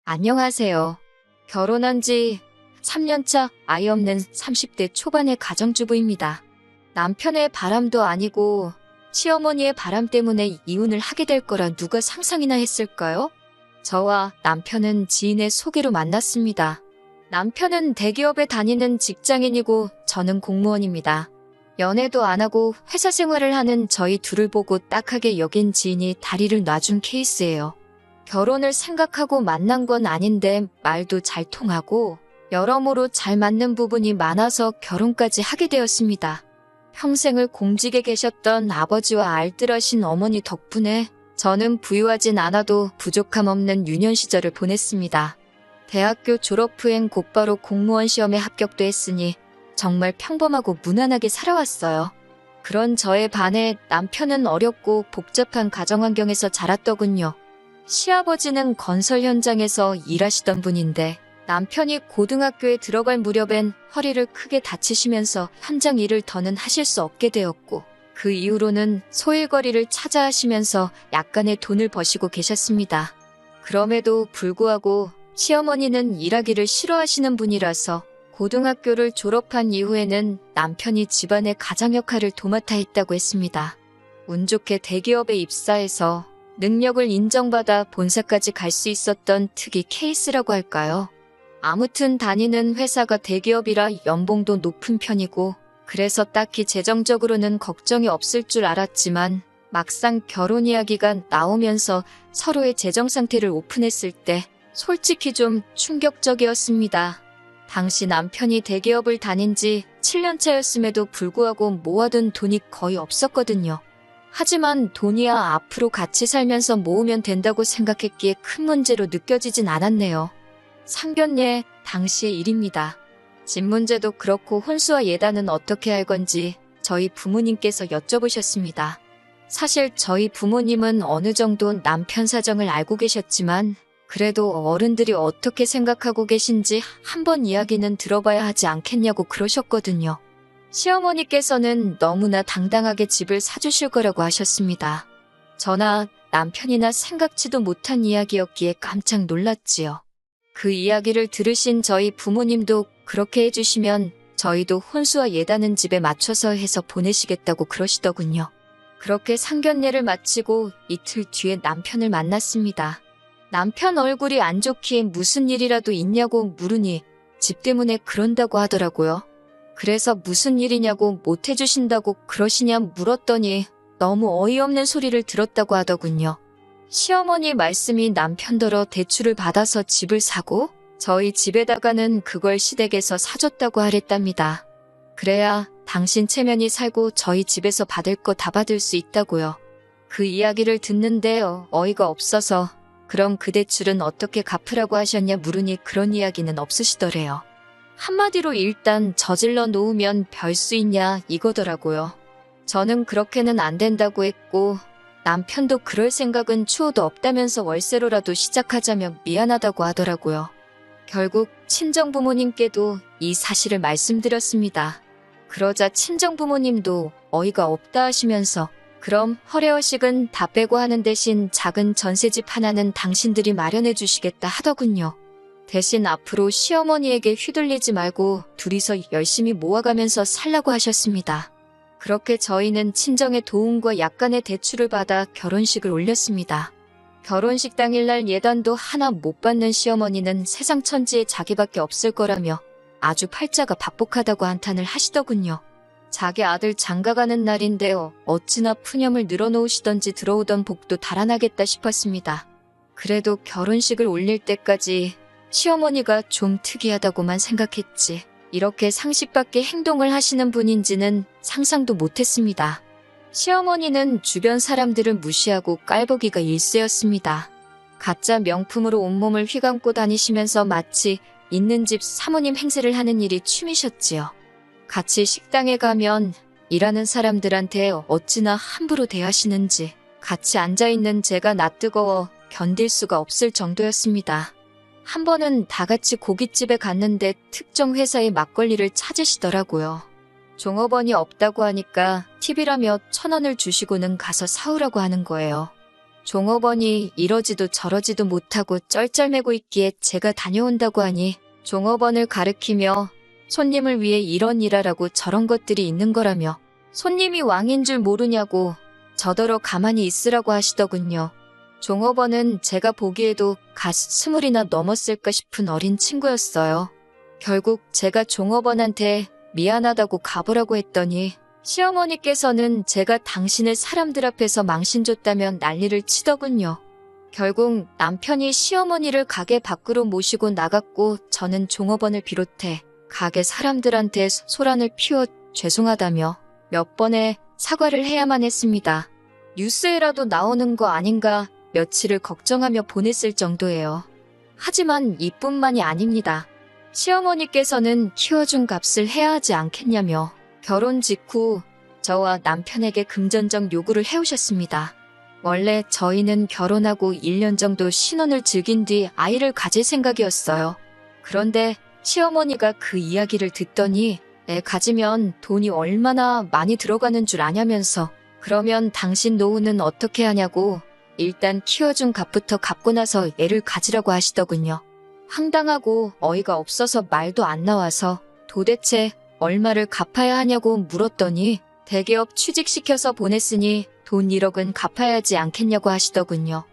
안녕하세요. 결혼한 지 3년차 아이 없는 30대 초반의 가정주부입니다. 남편의 바람도 아니고 시어머니의 바람 때문에 이혼을 하게 될 거라 누가 상상이나 했을까요? 저와 남편은 지인의 소개로 만났습니다. 남편은 대기업에 다니는 직장인이고 저는 공무원입니다. 연애도 안 하고 회사 생활을 하는 저희 둘을 보고 딱하게 여긴 지인이 다리를 놔준 케이스예요. 결혼을 생각하고 만난 건 아닌데 말도 잘 통하고 여러모로 잘 맞는 부분이 많아서 결혼까지 하게 되었습니다. 평생을 공직에 계셨던 아버지와 알뜰하신 어머니 덕분에 저는 부유하진 않아도 부족함 없는 유년 시절을 보냈습니다. 대학교 졸업 후엔 곧바로 공무원 시험에 합격도 했으니 정말 평범하고 무난하게 살아왔어요. 그런 저에 반해 남편은 어렵고 복잡한 가정 환경에서 자랐더군요. 시아버지는 건설 현장에서 일하시던 분인데 남편이 고등학교에 들어갈 무렵엔 허리를 크게 다치시면서 현장 일을 더는 하실 수 없게 되었고 그 이후로는 소일거리를 찾아 하시면서 약간의 돈을 버시고 계셨습니다. 그럼에도 불구하고 시어머니는 일하기를 싫어하시는 분이라서 고등학교를 졸업한 이후에는 남편이 집안의 가장 역할을 도맡아 했다고 했습니다. 운 좋게 대기업에 입사해서 능력을 인정받아 본사까지 갈 수 있었던 특이 케이스라고 할까요? 아무튼 다니는 회사가 대기업이라 연봉도 높은 편이고 그래서 딱히 재정적으로는 걱정이 없을 줄 알았지만 막상 결혼 이야기가 나오면서 서로의 재정 상태를 오픈했을 때 솔직히 좀 충격적이었습니다. 당시 남편이 대기업을 다닌 지 7년 차였음에도 불구하고 모아둔 돈이 거의 없었거든요. 하지만 돈이야 앞으로 같이 살면서 모으면 된다고 생각했기에 큰 문제로 느껴지진 않았네요. 상견례 당시의 일입니다. 집 문제도 그렇고 혼수와 예단은 어떻게 할 건지 저희 부모님께서 여쭤보셨습니다. 사실 저희 부모님은 어느 정도 남편 사정을 알고 계셨지만 그래도 어른들이 어떻게 생각하고 계신지 한번 이야기는 들어봐야 하지 않겠냐고 그러셨거든요. 시어머니께서는 너무나 당당하게 집을 사주실 거라고 하셨습니다. 저나 남편이나 생각지도 못한 이야기였기에 깜짝 놀랐지요. 그 이야기를 들으신 저희 부모님도 그렇게 해주시면 저희도 혼수와 예단은 집에 맞춰서 해서 보내시겠다고 그러시더군요. 그렇게 상견례를 마치고 이틀 뒤에 남편을 만났습니다. 남편 얼굴이 안 좋기에 무슨 일이라도 있냐고 물으니 집 때문에 그런다고 하더라고요. 그래서 무슨 일이냐고 못 해주신다고 그러시냐 물었더니 너무 어이없는 소리를 들었다고 하더군요. 시어머니 말씀이 남편더러 대출을 받아서 집을 사고 저희 집에다가는 그걸 시댁에서 사줬다고 하랬답니다. 그래야 당신 체면이 살고 저희 집에서 받을 거 다 받을 수 있다고요. 그 이야기를 듣는데 어이가 없어서 그럼 그 대출은 어떻게 갚으라고 하셨냐 물으니 그런 이야기는 없으시더래요. 한마디로 일단 저질러 놓으면 별 수 있냐 이거더라고요. 저는 그렇게는 안 된다고 했고 남편도 그럴 생각은 추호도 없다면서 월세로라도 시작하자며 미안하다고 하더라고요. 결국 친정부모님께도 이 사실을 말씀드렸습니다. 그러자 친정부모님도 어이가 없다 하시면서 그럼 허례허식은 다 빼고 하는 대신 작은 전셋집 하나는 당신들이 마련해 주시겠다 하더군요. 대신 앞으로 시어머니에게 휘둘리지 말고 둘이서 열심히 모아가면서 살라고 하셨습니다. 그렇게 저희는 친정의 도움과 약간의 대출을 받아 결혼식을 올렸습니다. 결혼식 당일날 예단도 하나 못 받는 시어머니는 세상 천지에 자기밖에 없을 거라며 아주 팔자가 박복하다고 한탄을 하시더군요. 자기 아들 장가가는 날인데요. 어찌나 푸념을 늘어놓으시던지 들어오던 복도 달아나겠다 싶었습니다. 그래도 결혼식을 올릴 때까지 시어머니가 좀 특이하다고만 생각했지 이렇게 상식 밖의 행동을 하시는 분인지는 상상도 못했습니다. 시어머니는 주변 사람들을 무시하고 깔보기가 일쑤였습니다. 가짜 명품으로 온몸을 휘감고 다니시면서 마치 있는 집 사모님 행세를 하는 일이 취미셨지요. 같이 식당에 가면 일하는 사람들한테 어찌나 함부로 대하시는지 같이 앉아있는 제가 낯뜨거워 견딜 수가 없을 정도였습니다. 한 번은 다 같이 고깃집에 갔는데 특정 회사의 막걸리를 찾으시더라고요. 종업원이 없다고 하니까 팁이라며 1,000원을 주시고는 가서 사오라고 하는 거예요. 종업원이 이러지도 저러지도 못하고 쩔쩔매고 있기에 제가 다녀온다고 하니 종업원을 가리키며 손님을 위해 이런 일하라고 저런 것들이 있는 거라며 손님이 왕인 줄 모르냐고 저더러 가만히 있으라고 하시더군요. 종업원은 제가 보기에도 갓 20이나 넘었을까 싶은 어린 친구였어요. 결국 제가 종업원한테 미안하다고 가보라고 했더니 시어머니께서는 제가 당신을 사람들 앞에서 망신줬다면 난리를 치더군요. 결국 남편이 시어머니를 가게 밖으로 모시고 나갔고 저는 종업원을 비롯해 가게 사람들한테 소란을 피워 죄송하다며 몇 번의 사과를 해야만 했습니다. 뉴스에라도 나오는 거 아닌가 며칠을 걱정하며 보냈을 정도예요. 하지만 이뿐만이 아닙니다. 시어머니께서는 키워준 값을 해야 하지 않겠냐며 결혼 직후 저와 남편에게 금전적 요구를 해오셨습니다. 원래 저희는 결혼하고 1년 정도 신혼을 즐긴 뒤 아이를 가질 생각이었어요. 그런데 시어머니가 그 이야기를 듣더니 애 가지면 돈이 얼마나 많이 들어가는 줄 아냐면서 그러면 당신 노후는 어떻게 하냐고 일단 키워준 값부터 갚고 나서 애를 가지라고 하시더군요. 황당하고 어이가 없어서 말도 안 나와서 도대체 얼마를 갚아야 하냐고 물었더니 대기업 취직시켜서 보냈으니 돈 1억은 갚아야 하지 않겠냐고 하시더군요.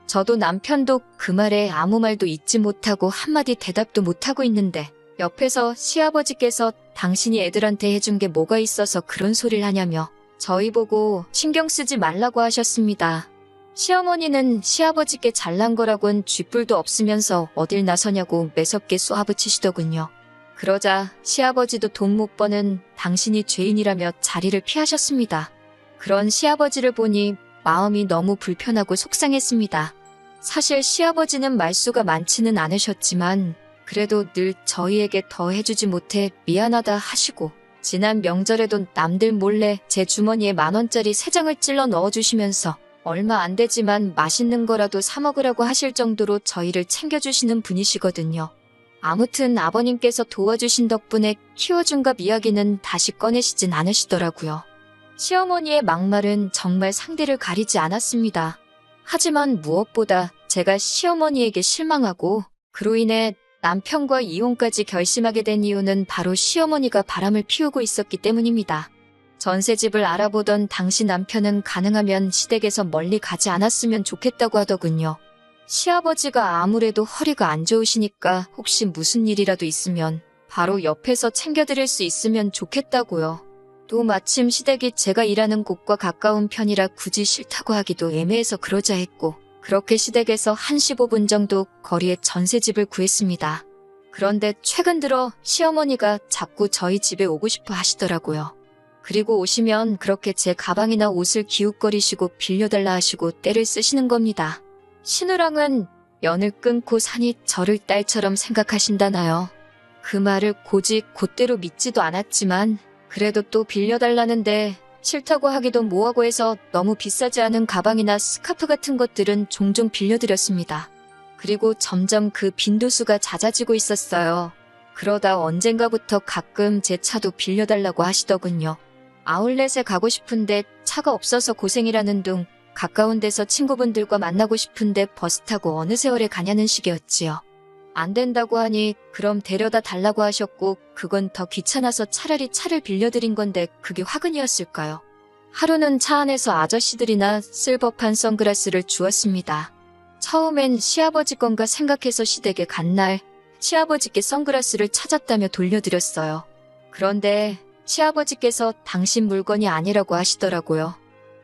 저도 남편도 그 말에 아무 말도 잊지 못하고 한마디 대답도 못하고 있는데 옆에서 시아버지께서 당신이 애들한테 해준 게 뭐가 있어서 그런 소리를 하냐며 저희 보고 신경 쓰지 말라고 하셨습니다. 시어머니는 시아버지께 잘난 거라곤 쥐뿔도 없으면서 어딜 나서냐고 매섭게 쏘아붙이시더군요. 그러자 시아버지도 돈 못 버는 당신이 죄인이라며 자리를 피하셨습니다. 그런 시아버지를 보니 마음이 너무 불편하고 속상했습니다. 사실 시아버지는 말수가 많지는 않으셨지만 그래도 늘 저희에게 더 해주지 못해 미안하다 하시고 지난 명절에도 남들 몰래 제 주머니에 10,000원짜리 3장을 찔러 넣어주시면서 얼마 안 되지만 맛있는 거라도 사 먹으라고 하실 정도로 저희를 챙겨주시는 분이시거든요. 아무튼 아버님께서 도와주신 덕분에 키워준 값 이야기는 다시 꺼내시진 않으시더라고요. 시어머니의 막말은 정말 상대를 가리지 않았습니다. 하지만 무엇보다 제가 시어머니에게 실망하고 그로 인해 남편과 이혼까지 결심하게 된 이유는 바로 시어머니가 바람을 피우고 있었기 때문입니다. 전셋집을 알아보던 당시 남편은 가능하면 시댁에서 멀리 가지 않았으면 좋겠다고 하더군요. 시아버지가 아무래도 허리가 안 좋으시니까 혹시 무슨 일이라도 있으면 바로 옆에서 챙겨드릴 수 있으면 좋겠다고요. 또 마침 시댁이 제가 일하는 곳과 가까운 편이라 굳이 싫다고 하기도 애매해서 그러자 했고 그렇게 시댁에서 한 15분 정도 거리에 전셋집을 구했습니다. 그런데 최근 들어 시어머니가 자꾸 저희 집에 오고 싶어 하시더라고요. 그리고 오시면 그렇게 제 가방이나 옷을 기웃거리시고 빌려달라 하시고 떼를 쓰시는 겁니다. 신우랑은 연을 끊고 사니 저를 딸처럼 생각하신다나요. 그 말을 고지 곧대로 믿지도 않았지만 그래도 또 빌려달라는데 싫다고 하기도 뭐하고 해서 너무 비싸지 않은 가방이나 스카프 같은 것들은 종종 빌려드렸습니다. 그리고 점점 그 빈도수가 잦아지고 있었어요. 그러다 언젠가부터 가끔 제 차도 빌려달라고 하시더군요. 아울렛에 가고 싶은데 차가 없어서 고생이라는 둥 가까운 데서 친구분들과 만나고 싶은데 버스 타고 어느 세월에 가냐는 식이었지요. 안 된다고 하니 그럼 데려다 달라고 하셨고 그건 더 귀찮아서 차라리 차를 빌려드린 건데 그게 화근이었을까요? 하루는 차 안에서 아저씨들이나 쓸 법한 선글라스를 주었습니다. 처음엔 시아버지 건가 생각해서 시댁에 간 날 시아버지께 선글라스를 찾았다며 돌려드렸어요. 그런데 시아버지께서 당신 물건이 아니라고 하시더라고요.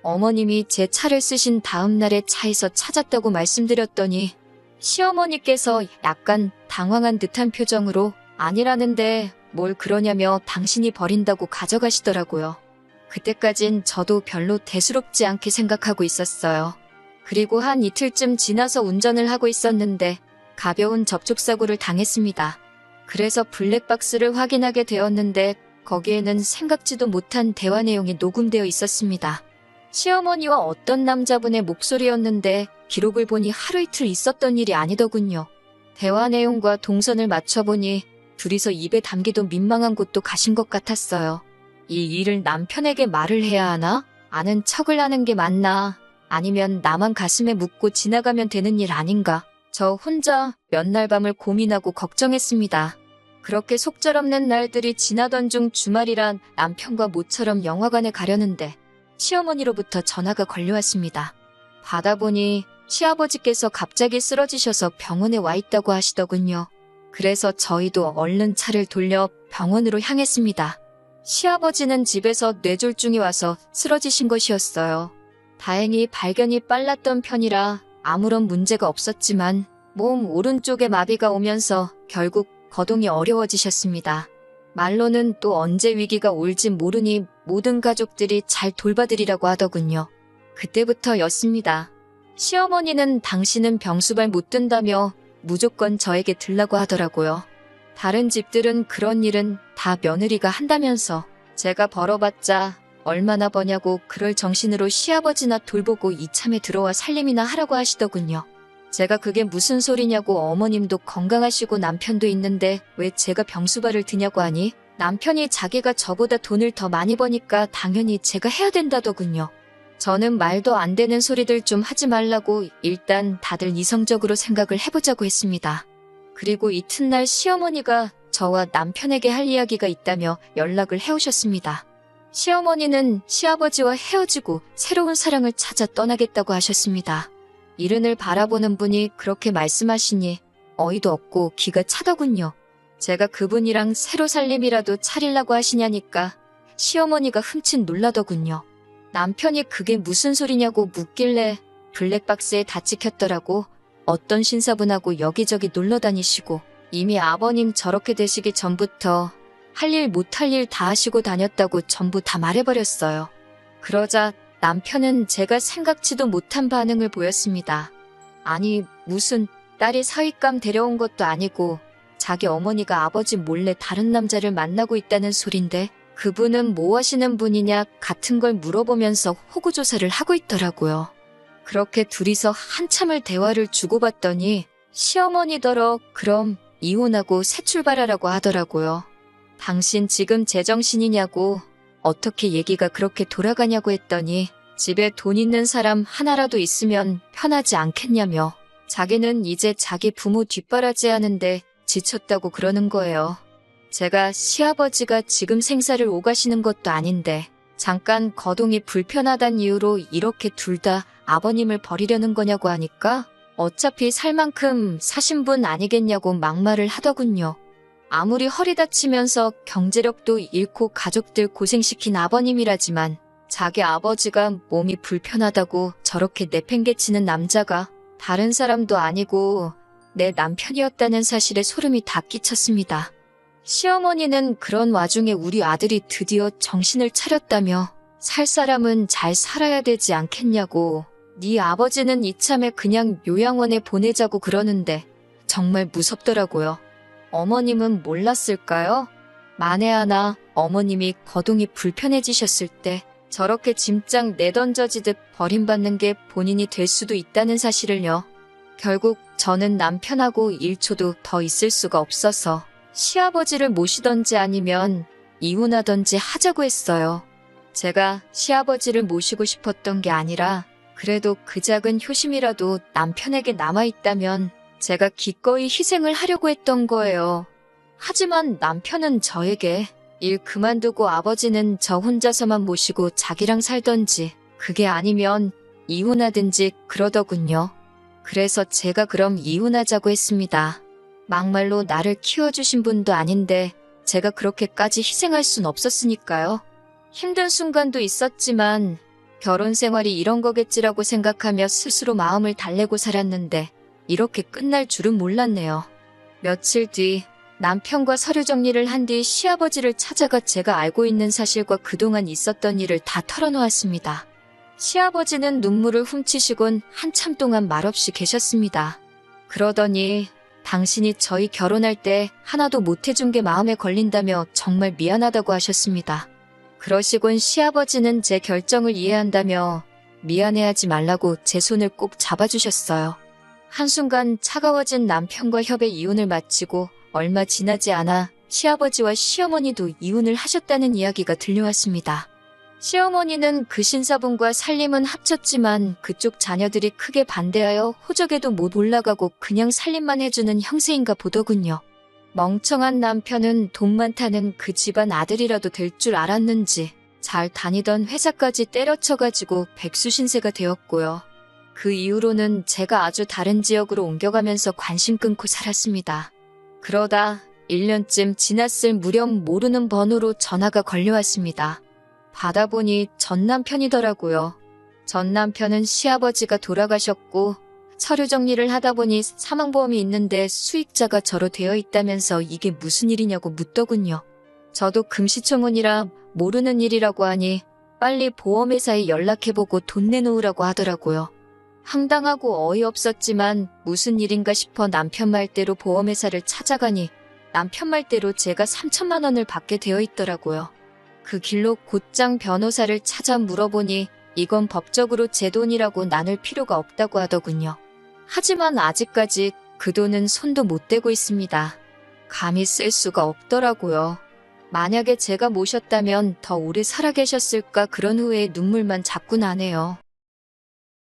어머님이 제 차를 쓰신 다음 날에 차에서 찾았다고 말씀드렸더니 시어머니께서 약간 당황한 듯한 표정으로 아니라는데 뭘 그러냐며 당신이 버린다고 가져가시더라고요. 그때까진 저도 별로 대수롭지 않게 생각하고 있었어요. 그리고 한 이틀쯤 지나서 운전을 하고 있었는데 가벼운 접촉사고를 당했습니다. 그래서 블랙박스를 확인하게 되었는데 거기에는 생각지도 못한 대화 내용이 녹음되어 있었습니다. 시어머니와 어떤 남자분의 목소리였는데 기록을 보니 하루 이틀 있었던 일이 아니더군요. 대화 내용과 동선을 맞춰보니 둘이서 입에 담기도 민망한 곳도 가신 것 같았어요. 이 일을 남편에게 말을 해야 하나? 아는 척을 하는 게 맞나? 아니면 나만 가슴에 묻고 지나가면 되는 일 아닌가? 저 혼자 몇 날 밤을 고민하고 걱정했습니다. 그렇게 속절없는 날들이 지나던 중 주말이란 남편과 모처럼 영화관에 가려는데 시어머니로부터 전화가 걸려왔습니다. 받아보니 시아버지께서 갑자기 쓰러지셔서 병원에 와 있다고 하시더군요. 그래서 저희도 얼른 차를 돌려 병원으로 향했습니다. 시아버지는 집에서 뇌졸중이 와서 쓰러지신 것이었어요. 다행히 발견이 빨랐던 편이라 아무런 문제가 없었지만 몸 오른쪽에 마비가 오면서 결국 거동이 어려워지셨습니다. 말로는 또 언제 위기가 올지 모르니 모든 가족들이 잘 돌봐드리라고 하더군요. 그때부터였습니다. 시어머니는 당신은 병수발 못 든다며 무조건 저에게 들라고 하더라고요. 다른 집들은 그런 일은 다 며느리가 한다면서 제가 벌어봤자 얼마나 버냐고 그럴 정신으로 시아버지나 돌보고 이참에 들어와 살림이나 하라고 하시더군요. 제가 그게 무슨 소리냐고 어머님도 건강하시고 남편도 있는데 왜 제가 병수발을 드냐고 하니 남편이 자기가 저보다 돈을 더 많이 버니까 당연히 제가 해야 된다더군요. 저는 말도 안 되는 소리들 좀 하지 말라고 일단 다들 이성적으로 생각을 해보자고 했습니다. 그리고 이튿날 시어머니가 저와 남편에게 할 이야기가 있다며 연락을 해오셨습니다. 시어머니는 시아버지와 헤어지고 새로운 사랑을 찾아 떠나겠다고 하셨습니다. 이른을 바라보는 분이 그렇게 말씀하시니 어이도 없고 기가 차더군요. 제가 그분이랑 새로 살림이라도 차리려고 하시냐니까 시어머니가 흠칫 놀라더군요. 남편이 그게 무슨 소리냐고 묻길래 블랙박스에 다 찍혔더라고. 어떤 신사분하고 여기저기 놀러 다니시고 이미 아버님 저렇게 되시기 전부터 할 일 못할 일 다 하시고 다녔다고 전부 다 말해버렸어요. 그러자 남편은 제가 생각지도 못한 반응을 보였습니다. 아니 무슨 딸이 사윗감 데려온 것도 아니고 자기 어머니가 아버지 몰래 다른 남자를 만나고 있다는 소린데 그분은 뭐 하시는 분이냐 같은 걸 물어보면서 호구조사를 하고 있더라고요. 그렇게 둘이서 한참을 대화를 주고받더니 시어머니더러 그럼 이혼하고 새 출발하라고 하더라고요. 당신 지금 제정신이냐고 어떻게 얘기가 그렇게 돌아가냐고 했더니 집에 돈 있는 사람 하나라도 있으면 편하지 않겠냐며 자기는 이제 자기 부모 뒷바라지 하는데 지쳤다고 그러는 거예요. 제가 시아버지가 지금 생사를 오가시는 것도 아닌데 잠깐 거동이 불편하단 이유로 이렇게 둘 다 아버님을 버리려는 거냐고 하니까 어차피 살 만큼 사신 분 아니겠냐고 막말을 하더군요. 아무리 허리 다치면서 경제력도 잃고 가족들 고생시킨 아버님이라지만 자기 아버지가 몸이 불편하다고 저렇게 내팽개치는 남자가 다른 사람도 아니고 내 남편이었다는 사실에 소름이 다 끼쳤습니다. 시어머니는 그런 와중에 우리 아들이 드디어 정신을 차렸다며 살 사람은 잘 살아야 되지 않겠냐고 네 아버지는 이참에 그냥 요양원에 보내자고 그러는데 정말 무섭더라고요. 어머님은 몰랐을까요? 만에 하나 어머님이 거동이 불편해지셨을 때 저렇게 짐짝 내던져지듯 버림받는 게 본인이 될 수도 있다는 사실을요. 결국 저는 남편하고 1초도 더 있을 수가 없어서 시아버지를 모시던지 아니면 이혼하던지 하자고 했어요. 제가 시아버지를 모시고 싶었던 게 아니라 그래도 그 작은 효심이라도 남편에게 남아있다면 제가 기꺼이 희생을 하려고 했던 거예요. 하지만 남편은 저에게 일 그만두고 아버지는 저 혼자서만 모시고 자기랑 살던지 그게 아니면 이혼하든지 그러더군요. 그래서 제가 그럼 이혼하자고 했습니다. 막말로 나를 키워주신 분도 아닌데 제가 그렇게까지 희생할 순 없었으니까요. 힘든 순간도 있었지만 결혼 생활이 이런 거겠지라고 생각하며 스스로 마음을 달래고 살았는데 이렇게 끝날 줄은 몰랐네요. 며칠 뒤 남편과 서류 정리를 한 뒤 시아버지를 찾아가 제가 알고 있는 사실과 그동안 있었던 일을 다 털어놓았습니다. 시아버지는 눈물을 훔치시곤 한참 동안 말없이 계셨습니다. 그러더니 당신이 저희 결혼할 때 하나도 못해준 게 마음에 걸린다며 정말 미안하다고 하셨습니다. 그러시곤 시아버지는 제 결정을 이해한다며 미안해하지 말라고 제 손을 꼭 잡아주셨어요. 한순간 차가워진 남편과 협의 이혼을 마치고 얼마 지나지 않아 시아버지와 시어머니도 이혼을 하셨다는 이야기가 들려왔습니다. 시어머니는 그 신사분과 살림은 합쳤지만 그쪽 자녀들이 크게 반대하여 호적에도 못 올라가고 그냥 살림만 해주는 형세인가 보더군요. 멍청한 남편은 돈 많다는 그 집안 아들이라도 될 줄 알았는지 잘 다니던 회사까지 때려쳐가지고 백수신세가 되었고요. 그 이후로는 제가 아주 다른 지역으로 옮겨가면서 관심 끊고 살았습니다. 그러다 1년쯤 지났을 무렵 모르는 번호로 전화가 걸려왔습니다. 받아보니 전 남편이더라고요. 전 남편은 시아버지가 돌아가셨고 서류 정리를 하다 보니 사망보험이 있는데 수익자가 저로 되어 있다면서 이게 무슨 일이냐고 묻더군요. 저도 금시초문이라 모르는 일이라고 하니 빨리 보험회사에 연락해보고 돈 내놓으라고 하더라고요. 황당하고 어이없었지만 무슨 일인가 싶어 남편 말대로 보험회사를 찾아가니 남편 말대로 제가 3천만 원을 받게 되어 있더라고요. 그 길로 곧장 변호사를 찾아 물어보니 이건 법적으로 제 돈이라고 나눌 필요가 없다고 하더군요. 하지만 아직까지 그 돈은 손도 못 대고 있습니다. 감히 쓸 수가 없더라고요. 만약에 제가 모셨다면 더 오래 살아 계셨을까 그런 후에 눈물만 자꾸 나네요.